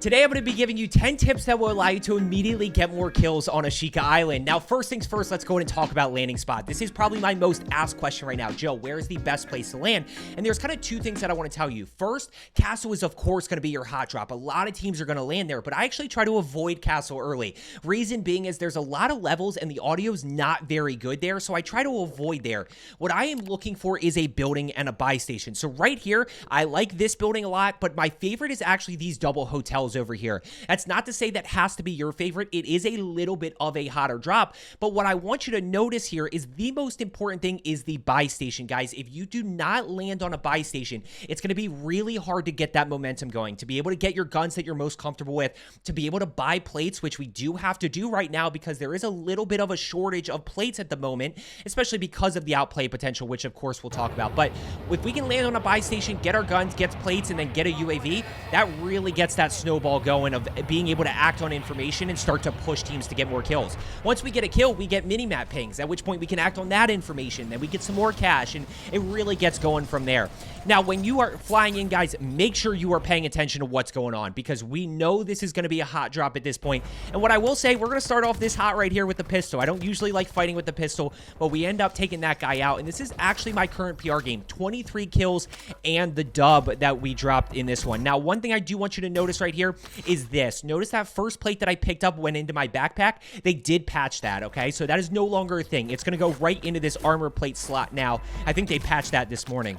Today, I'm going to be giving you 10 tips that will allow you to immediately get more kills on Ashika Island. Now, first things first, let's go ahead and talk about landing spot. This is probably my most asked question right now. Joe, where is the best place to land? And there's kind of two things that I want to tell you. First, Castle is, of course, going to be your hot drop. A lot of teams are going to land there, but I actually try to avoid Castle early. Reason being is there's a lot of levels and the audio is not very good there, so I try to avoid there. What I am looking for is a building and a buy station. So right here, I like this building a lot, but my favorite is actually these double hotels over here. That's not to say that has to be your favorite. It is a little bit of a hotter drop, but what I want you to notice here is the most important thing is the buy station, guys. If you do not land on a buy station, it's going to be really hard to get that momentum going, to be able to get your guns that you're most comfortable with, to be able to buy plates, which we do have to do right now because there is a little bit of a shortage of plates at the moment, especially because of the outplay potential, which of course we'll talk about. But if we can land on a buy station, get our guns, get plates, and then get a UAV, that really gets that snowball going of being able to act on information and start to push teams to get more kills. Once we get a kill, we get mini-map pings, at which point we can act on that information, then we get some more cash, and it really gets going from there. Now, when you are flying in, guys, make sure you are paying attention to what's going on, because we know this is going to be a hot drop at this point. And what I will say, we're going to start off this hot right here with the pistol. I don't usually like fighting with the pistol, but we end up taking that guy out, and this is actually my current PR game. 23 kills and the dub that we dropped in this one. Now, one thing I do want you to notice right here is this. Notice that first plate that I picked up went into my backpack. They did patch that, okay? So that is no longer a thing. It's going to go right into this armor plate slot now. I think they patched that this morning.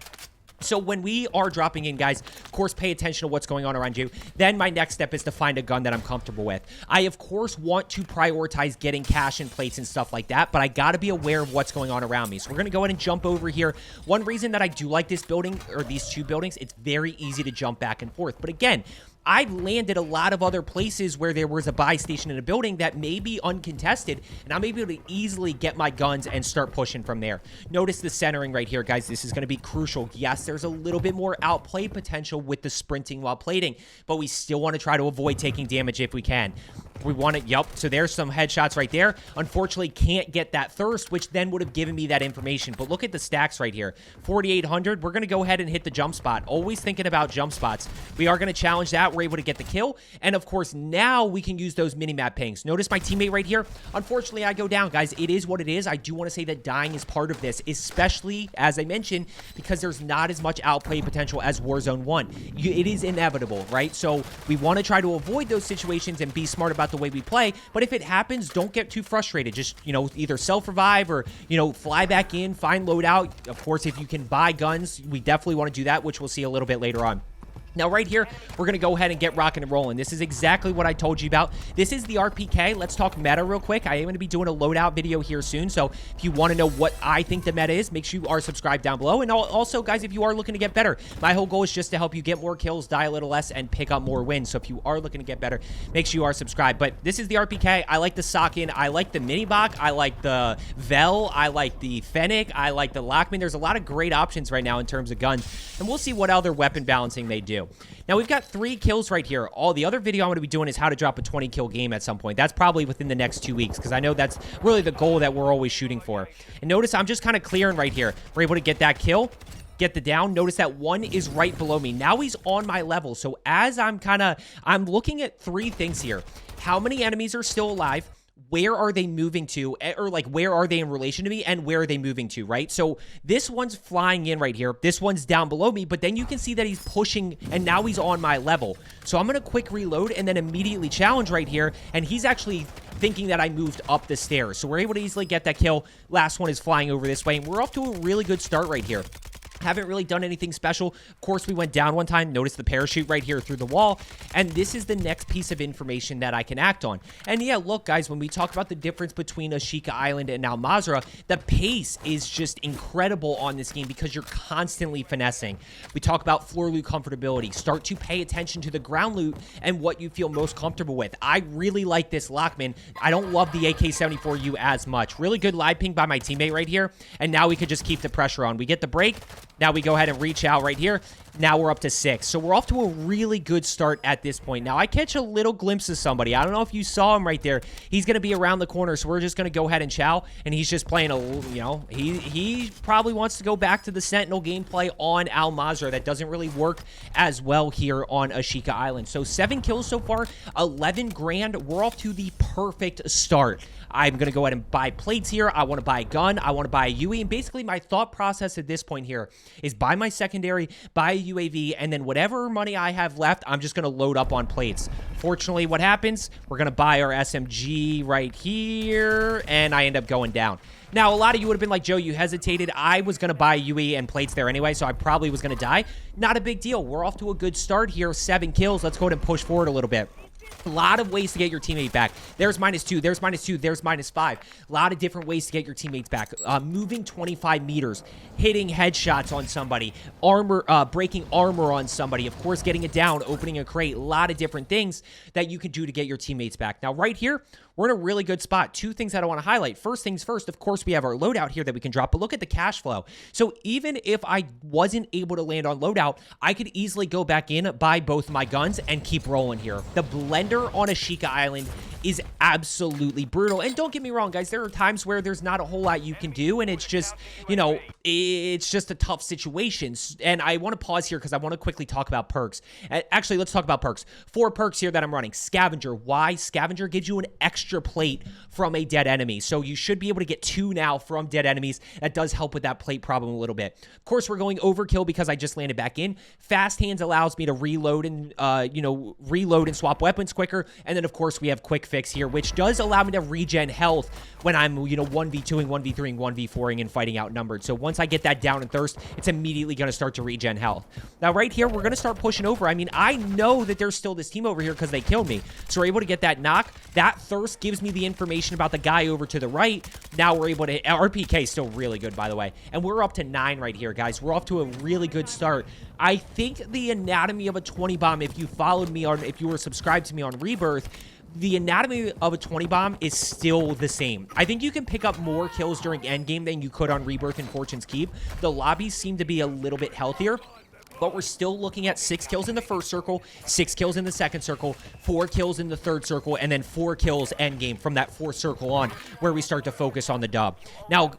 So when we are dropping in, guys, of course, pay attention to what's going on around you. Then my next step is to find a gun that I'm comfortable with. I, of course, want to prioritize getting cash and plates and stuff like that, but I got to be aware of what's going on around me. So we're going to go ahead and jump over here. One reason that I do like this building, or these two buildings, it's very easy to jump back and forth. But again, I've landed a lot of other places where there was a buy station in a building that may be uncontested, and I'm able to easily get my guns and start pushing from there. Notice the centering right here, guys. This is going to be crucial. Yes, there's a little bit more outplay potential with the sprinting while plating, but we still want to try to avoid taking damage if we can. We want it, yep, so there's some headshots right there. Unfortunately, can't get that thirst, which then would have given me that information. But look at the stacks right here. 4,800, we're going to go ahead and hit the jump spot. Always thinking about jump spots. We are going to challenge that. We're able to get the kill. And of course, now we can use those mini-map pings. Notice my teammate right here. Unfortunately, I go down, guys. It is what it is. I do want to say that dying is part of this, especially, as I mentioned, because there's not as much outplay potential as Warzone 1. It is inevitable, right? So we want to try to avoid those situations and be smart about the way we play, but if it happens, don't get too frustrated. Just, either self-revive or, fly back in, find loadout. Of course, if you can buy guns, we definitely want to do that, which we'll see a little bit later on. Now, right here, we're going to go ahead and get rocking and rolling. This is exactly what I told you about. This is the RPK. Let's talk meta real quick. I am going to be doing a loadout video here soon, so if you want to know what I think the meta is, make sure you are subscribed down below. And also, guys, if you are looking to get better, my whole goal is just to help you get more kills, die a little less, and pick up more wins. So if you are looking to get better, make sure you are subscribed. But this is the RPK. I like the Sock-In. I like the Mini-Bach. I like the Vel. I like the Fennec. I like the Lockman. There's a lot of great options right now in terms of guns, and we'll see what other weapon balancing they do. Now, we've got 3 kills right here. All the other video I'm going to be doing is how to drop a 20-kill game at some point. That's probably within the next 2 weeks, because I know that's really the goal that we're always shooting for. And notice I'm just kind of clearing right here. We're able to get that kill, get the down. Notice that one is right below me. Now he's on my level. So as I'm looking at 3 things here. How many enemies are still alive? Where are they moving to, or like where are they in relation to me, and where are they moving to, right? So this one's flying in right here, this one's down below me, but then you can see that he's pushing, and now he's on my level. So I'm gonna quick reload and then immediately challenge right here, and he's actually thinking that I moved up the stairs. So we're able to easily get that kill. Last one is flying over this way, and we're off to a really good start right here. Haven't really done anything special. Of course, we went down one time. Notice the parachute right here through the wall. And this is the next piece of information that I can act on. And yeah, look, guys, when we talk about the difference between Ashika Island and Al Mazrah, the pace is just incredible on this game because you're constantly finessing. We talk about floor loot comfortability. Start to pay attention to the ground loot and what you feel most comfortable with. I really like this Lockman. I don't love the AK-74U as much. Really good live ping by my teammate right here. And now we could just keep the pressure on. We get the break. Now we go ahead and reach out right here. Now we're up to 6. So we're off to a really good start at this point. Now I catch a little glimpse of somebody. I don't know if you saw him right there. He's going to be around the corner, so we're just going to go ahead and chow. And he's just playing he probably wants to go back to the Sentinel gameplay on Al Mazrah. That doesn't really work as well here on Ashika Island. So 7 kills so far, 11 grand. We're off to the perfect start. I'm going to go ahead and buy plates here. I want to buy a gun. I want to buy a UE. And basically my thought process at this point here is buy my secondary, buy a UAV, and then whatever money I have left, I'm just going to load up on plates. Fortunately, what happens? We're going to buy our SMG right here, and I end up going down. Now, a lot of you would have been like, Joe, you hesitated. I was going to buy UE and plates there anyway, so I probably was going to die. Not a big deal. We're off to a good start here. 7 kills. Let's go ahead and push forward a little bit. A lot of ways to get your teammate back. There's -2, there's -2, there's -5. A lot of different ways to get your teammates back. Moving 25 meters, hitting headshots on somebody, breaking armor on somebody, of course, getting it down, opening a crate. A lot of different things that you can do to get your teammates back. Now, right here, we're in a really good spot. 2 things that I want to highlight. First things first, of course, we have our loadout here that we can drop, but look at the cash flow. So even if I wasn't able to land on loadout, I could easily go back in, buy both my guns, and keep rolling here. The blender on Ashika Island is absolutely brutal. And don't get me wrong, guys, there are times where there's not a whole lot you can do, and it's just, it's just a tough situation. And I want to pause here because I want to quickly talk about perks. Actually, let's talk about perks. 4 perks here that I'm running. Scavenger. Why? Scavenger gives you an extra plate from a dead enemy. So you should be able to get 2 now from dead enemies. That does help with that plate problem a little bit. Of course, we're going overkill because I just landed back in. Fast hands allows me to reload and, reload and swap weapons quicker. And then, of course, we have quick fix here, which does allow me to regen health when I'm, 1v2ing, 1v3ing, 1v4ing, and fighting outnumbered. So once I get that down and thirst, it's immediately going to start to regen health. Now, right here, we're going to start pushing over. I mean, I know that there's still this team over here because they killed me. So we're able to get that knock. That thirst gives me the information about the guy over to the right. Now we're able to... RPK is still really good, by the way. And we're up to 9 right here, guys. We're off to a really good start. I think the anatomy of a 20 bomb, if you followed me on... If you were subscribed to me on Rebirth, the anatomy of a 20 bomb is still the same. I think you can pick up more kills during endgame than you could on Rebirth and Fortune's Keep. The lobbies seem to be a little bit healthier, but we're still looking at 6 kills in the first circle, 6 kills in the second circle, 4 kills in the third circle, and then 4 kills endgame from that 4th circle on, where we start to focus on the dub. Now,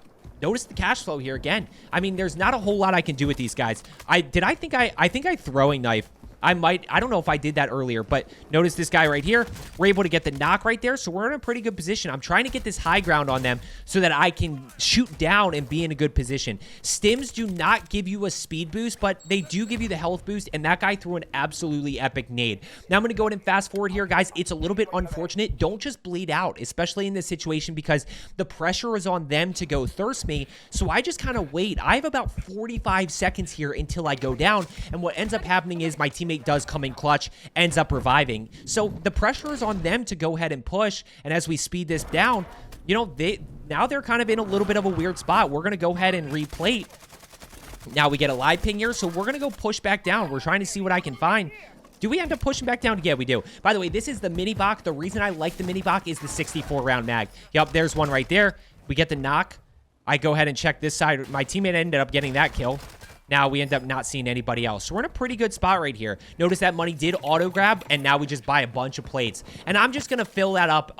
notice the cash flow here again. I mean, there's not a whole lot I can do with these guys. I think I throwing knife. I don't know if I did that earlier, but notice this guy right here. We're able to get the knock right there, so we're in a pretty good position. I'm trying to get this high ground on them so that I can shoot down and be in a good position. Stims do not give you a speed boost, but they do give you the health boost, and that guy threw an absolutely epic nade. Now I'm going to go ahead and fast forward here, guys. It's a little bit unfortunate. Don't just bleed out, especially in this situation, because the pressure is on them to go thirst me, so I just kind of wait. I have about 45 seconds here until I go down, and what ends up happening is my teammate does come in clutch, ends up reviving. So the pressure is on them to go ahead and push, and as we speed this down, now they're kind of in a little bit of a weird spot. We're going to go ahead and replate. Now we get a live ping here, so we're going to go push back down. We're trying to see what I can find. Do we end up pushing back down? Yeah, we do. By the way, this is the mini Bach. The reason I like the mini Bach is the 64 round mag. Yup, there's one right there. We get the knock. I go ahead and check this side. My teammate ended up getting that kill. Now we end up not seeing anybody else. So we're in a pretty good spot right here. Notice that money did auto grab, and now we just buy a bunch of plates. And I'm just going to fill that up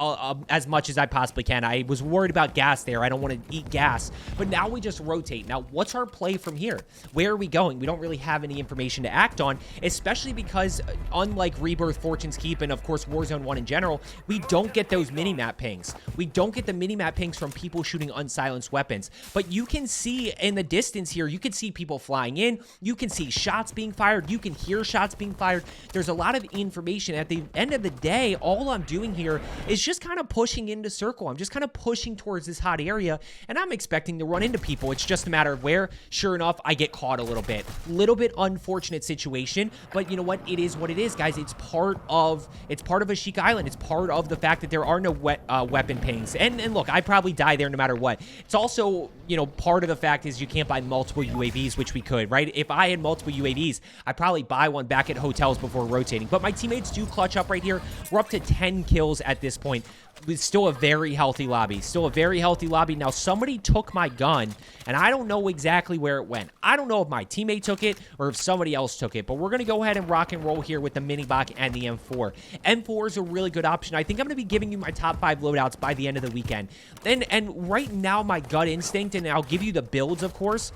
as much as I possibly can. I was worried about gas there. I don't want to eat gas. But now we just rotate. Now, what's our play from here? Where are we going? We don't really have any information to act on, especially because unlike Rebirth, Fortune's Keep, and of course Warzone 1 in general, we don't get those mini-map pings. We don't get the mini-map pings from people shooting unsilenced weapons. But you can see in the distance here, you can see people flying in. You can see shots being fired. You can hear shots being fired. There's a lot of information. At the end of the day, all I'm doing here is just kind of pushing into circle. I'm just kind of pushing towards this hot area, and I'm expecting to run into people. It's just a matter of where. Sure enough, I get caught a little bit. Little bit unfortunate situation, but you know what? It is what it is, guys. It's part of Ashika Island. It's part of the fact that there are no weapon pings. And look, I probably die there no matter what. It's also you know, part of the fact is you can't buy multiple UAVs, which we could, right? If I had multiple UAVs, I'd probably buy one back at hotels before rotating. But my teammates do clutch up right here. We're up to 10 kills at this point. It's still a very healthy lobby. Still a very healthy lobby. Now, somebody took my gun, and I don't know exactly where it went. I don't know if my teammate took it or if somebody else took it, but we're going to go ahead and rock and roll here with the mini-bot and the M4. M4 is a really good option. I think I'm going to be giving you my top 5 loadouts by the end of the weekend. And right now, my gut instinct, and I'll give you the builds, of course,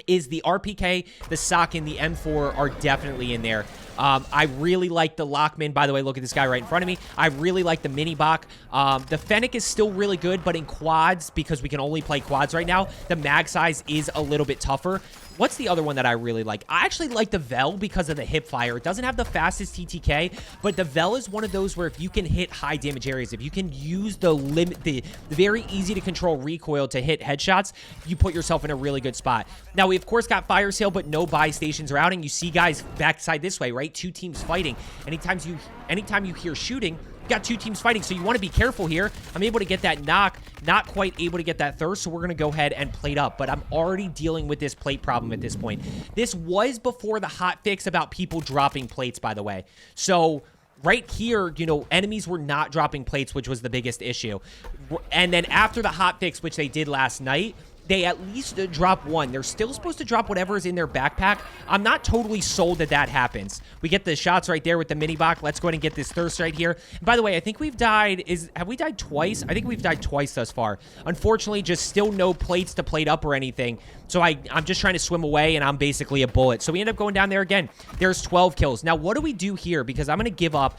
is the RPK, the SOC, and the M4 are definitely in there. I really like the Lockman. By the way, look at this guy right in front of me. I really like the mini-bot. The Fennec is still really good, but in quads, because we can only play quads right now, the mag size is a little bit tougher. What's the other one that I really like? I actually like the Vel because of the hip fire. It doesn't have the fastest TTK, but the Vel is one of those where if you can hit high damage areas, if you can use the very easy to control recoil to hit headshots, you put yourself in a really good spot. Now, we of course got fire sale, but no buy stations routing. You see guys backside this way, right? 2 teams fighting. Anytime you hear shooting, you got 2 teams fighting, so you want to be careful here. I'm able to get that knock, not quite able to get that thirst, so we're going to go ahead and plate up. But I'm already dealing with this plate problem at this point. This was before the hot fix about people dropping plates, by the way. So right here, you know, enemies were not dropping plates, which was the biggest issue. And then after the hot fix, which they did last night, they at least drop one. They're still supposed to drop whatever is in their backpack. I'm not totally sold that that happens. We get the shots right there with the mini-bot. Let's go ahead and get this thirst right here. And by the way, I think we've died. Have we died twice? I think we've died twice thus far. Unfortunately, just still no plates to plate up or anything. So I'm just trying to swim away, and I'm basically a bullet. So we end up going down there again. There's 12 kills. Now, what do we do here? Because I'm going to give up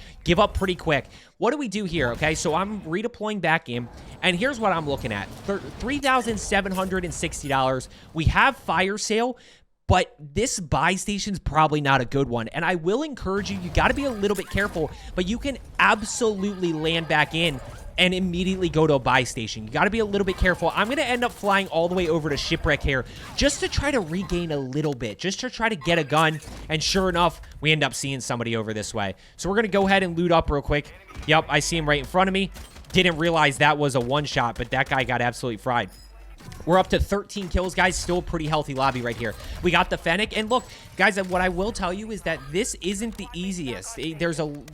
pretty quick. What do we do here, okay? So I'm redeploying back in, and here's what I'm looking at. $3,760. We have fire sale, but this buy station's probably not a good one. And I will encourage you, you got to be a little bit careful, but you can absolutely land back in and immediately go to a buy station. You got to be a little bit careful. I'm going to end up flying all the way over to Shipwreck here just to try to regain a little bit, just to try to get a gun. And sure enough, we end up seeing somebody over this way. So we're going to go ahead and loot up real quick. Yep, I see him right in front of me. Didn't realize that was a one-shot, but that guy got absolutely fried. We're up to 13 kills, guys. Still a pretty healthy lobby right here. We got the Fennec. And look, guys, what I will tell you is that this isn't the easiest. You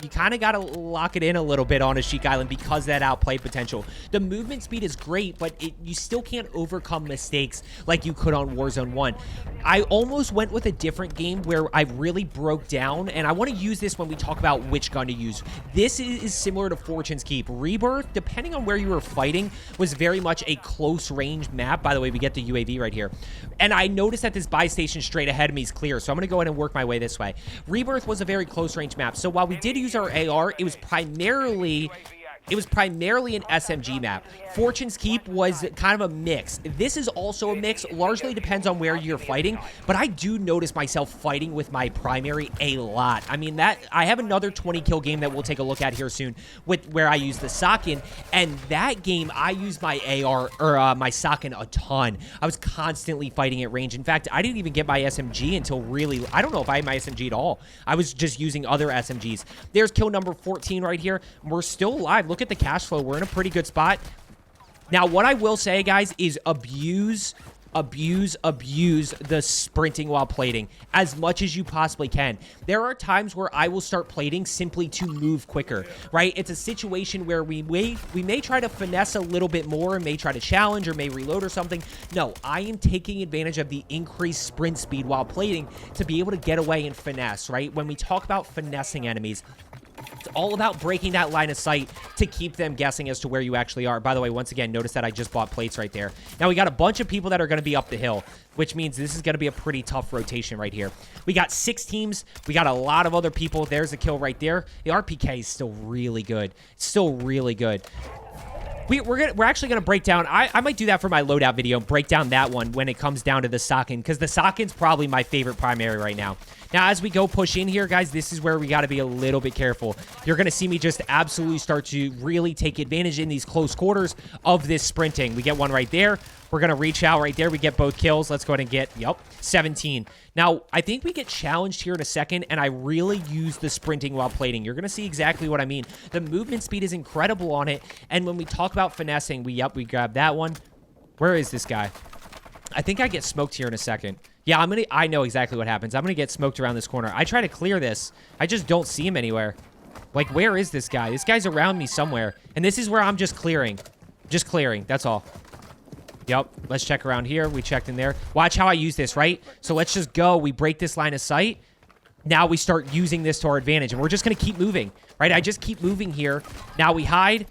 kind of got to lock it in a little bit on Ashika Island because of that outplay potential. The movement speed is great, but you still can't overcome mistakes like you could on Warzone 1. I almost went with a different game where I really broke down, and I want to use this when we talk about which gun to use. This is similar to Fortune's Keep. Rebirth, depending on where you were fighting, was very much a close range map. By the way, we get the UAV right here. And I noticed that this buy station straight ahead of me is clear, so I'm going to go ahead and work my way this way. Rebirth was a very close range map, so while we did use our AR, it was primarily an SMG map. Fortune's Keep was kind of a mix. This is also a mix, largely depends on where you're fighting, but I do notice myself fighting with my primary a lot. I mean, I have another 20 kill game that we'll take a look at here soon where I use the Socken, and that game I used my AR, or my Socken a ton. I was constantly fighting at range. In fact, I didn't even get my SMG until really, I don't know if I had my SMG at all. I was just using other SMGs. There's kill number 14 right here. We're still alive. Look at the cash flow. We're in a pretty good spot. Now, what I will say, guys, is abuse the sprinting while plating as much as you possibly can. There are times where I will start plating simply to move quicker, right? It's a situation where we may try to finesse a little bit more and may try to challenge or may reload or something. No, I am taking advantage of the increased sprint speed while plating to be able to get away and finesse, right? When we talk about finessing enemies, it's all about breaking that line of sight to keep them guessing as to where you actually are. By the way, once again, notice that I just bought plates right there. Now, we got a bunch of people that are going to be up the hill, which means this is going to be a pretty tough rotation right here. We got 6 teams. We got a lot of other people. There's a kill right there. The RPK is still really good. It's still really good. We're actually going to break down. I might do that for my loadout video, break down that one when it comes down to the Socken, because the Socken's probably my favorite primary right now. Now, as we go push in here, guys, this is where we got to be a little bit careful. You're going to see me just absolutely start to really take advantage in these close quarters of this sprinting. We get one right there. We're going to reach out right there. We get both kills. Let's go ahead and get, 17. Now, I think we get challenged here in a second, and I really use the sprinting while plating. You're going to see exactly what I mean. The movement speed is incredible on it, and when we talk about finessing, we grab that one. Where is this guy? I think I get smoked here in a second. Yeah, I know exactly what happens. I'm gonna get smoked around this corner. I try to clear this. I just don't see him anywhere. Like, where is this guy? This guy's around me somewhere. And this is where I'm just clearing. Just clearing. That's all. Yep. Let's check around here. We checked in there. Watch how I use this, right? So let's just go. We break this line of sight. Now we start using this to our advantage. And we're just going to keep moving, right? I just keep moving here. Now we hide.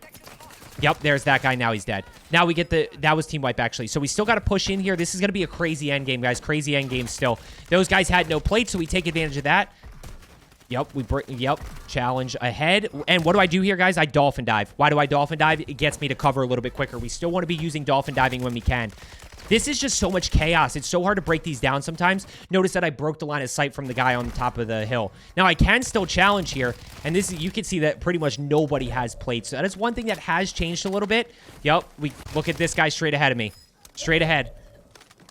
Yep, there's that guy. Now he's dead. Now we get the... That was team wipe, actually. So we still got to push in here. This is going to be a crazy end game, guys. Crazy end game still. Those guys had no plate, so we take advantage of that. Yep, challenge ahead. And what do I do here, guys? I dolphin dive. Why do I dolphin dive? It gets me to cover a little bit quicker. We still want to be using dolphin diving when we can. This is just so much chaos. It's so hard to break these down sometimes. Notice that I broke the line of sight from the guy on the top of the hill. Now, I can still challenge here, and this is, you can see that pretty much nobody has plates. So that is one thing that has changed a little bit. Yep, we look at this guy straight ahead of me. Straight ahead.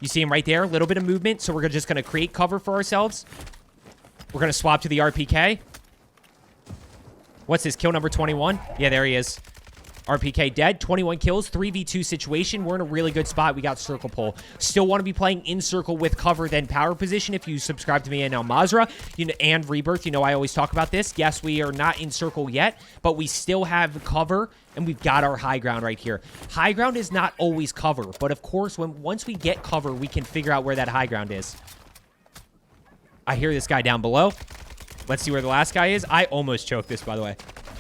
You see him right there? A little bit of movement, so we're just going to create cover for ourselves. We're going to swap to the RPK. What's his kill number 21? Yeah, there he is. RPK dead. 21 kills. 3v2 situation. We're in a really good spot. We got circle pull. Still want to be playing in circle with cover then power position. If you subscribe to me and Mazra and Rebirth, you know I always talk about this. Yes, we are not in circle yet, but we still have cover, and we've got our high ground right here. High ground is not always cover, but of course, once we get cover, we can figure out where that high ground is. I hear this guy down below. Let's see where the last guy is. I almost choked this, by the way.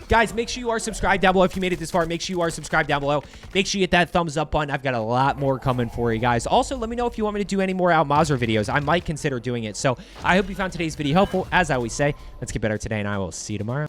Guys, make sure you are subscribed down below. If you made it this far, make sure you are subscribed down below. Make sure you hit that thumbs up button. I've got a lot more coming for you guys. Also, let me know if you want me to do any more Mazra videos. I might consider doing it. So I hope you found today's video helpful. As I always say, let's get better today, and I will see you tomorrow.